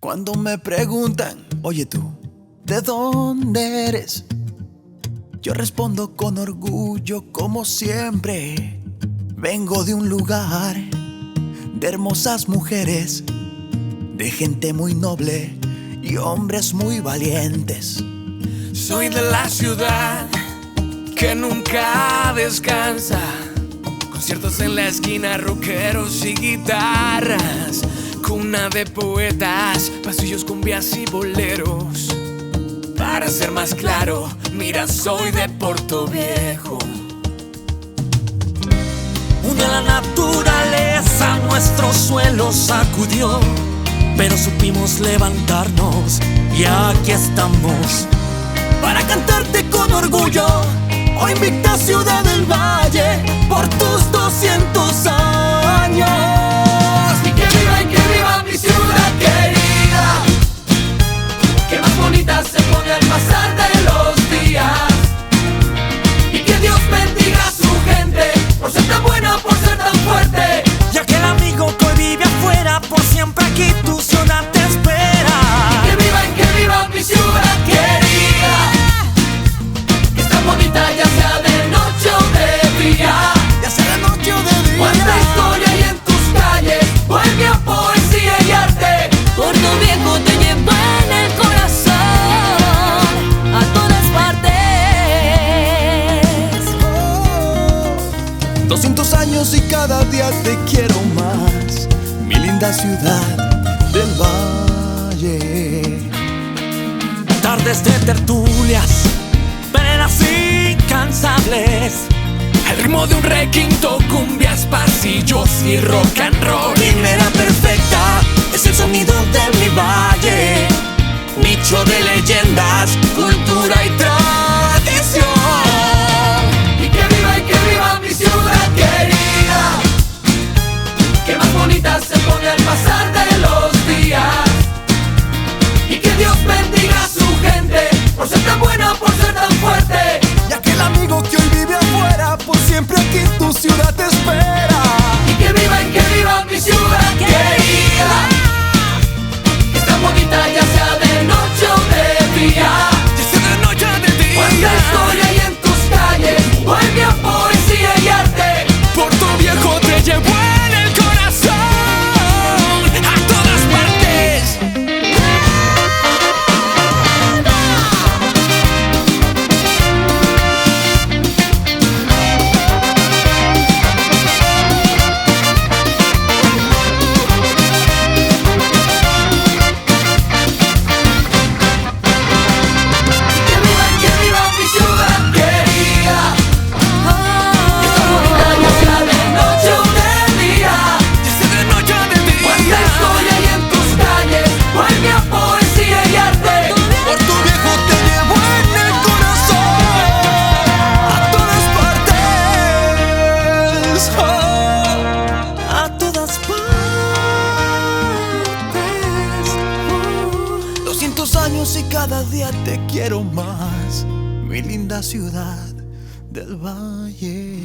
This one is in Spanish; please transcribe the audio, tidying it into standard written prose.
Cuando me preguntan, oye tú, ¿de dónde eres? Yo respondo con orgullo como siempre. Vengo de un lugar de hermosas mujeres, de gente muy noble y hombres muy valientes. Soy de la ciudad que nunca descansa, conciertos en la esquina, rockeros y guitarras, cuna de poetas, pasillos, cumbias y boleros. Para ser más claro, mira, soy de Portoviejo. Un día la naturaleza nuestro suelo sacudió, pero supimos levantarnos y aquí estamos para cantarte con orgullo. Oh, invicta ciudad del valle, por tus 200 años. Y que viva mi ciudad querida, que más bonita se pone al pasar de los días. Y que Dios bendiga a su gente, por ser tan buena, por ser tan fuerte. Y aquel amigo que hoy vive afuera, por siempre aquí tu ciudad te espera. Y que viva mi ciudad querida, que es tan bonita ya sea de noche o de día. Ya sea de noche o de día. Cuánta historia hay en tus calles, bohemia, poesía y arte. Portoviejo te lleva en el corazón a todas partes. 200 años y cada día te quiero más, mi linda ciudad del valle. Tardes de tertulias, veredas incansables, Al ritmo de un requinto, cumbias, pasillos y rock and roll. Quimera perfecta es el sonido de mi valle, nicho de leyendas, cultura y tradición. Y que viva mi ciudad querida, que más bonita se pone al pasar de los días. Y que Dios bendiga a su gente, por ser tan buena, por ser tan fuerte. Y aquel amigo que hoy vive afuera, por siempre aquí tu ciudad te espera. Y que viva mi ciudad querida, que es tan bonita ya sea de noche o de día. ya sea de noche o de día. Cuánta historia hay en tus calles, bohemia, poesía y arte. Portoviejo te llevó en el corazón a todas partes. 200 años y cada día te quiero más, mi linda ciudad del valle.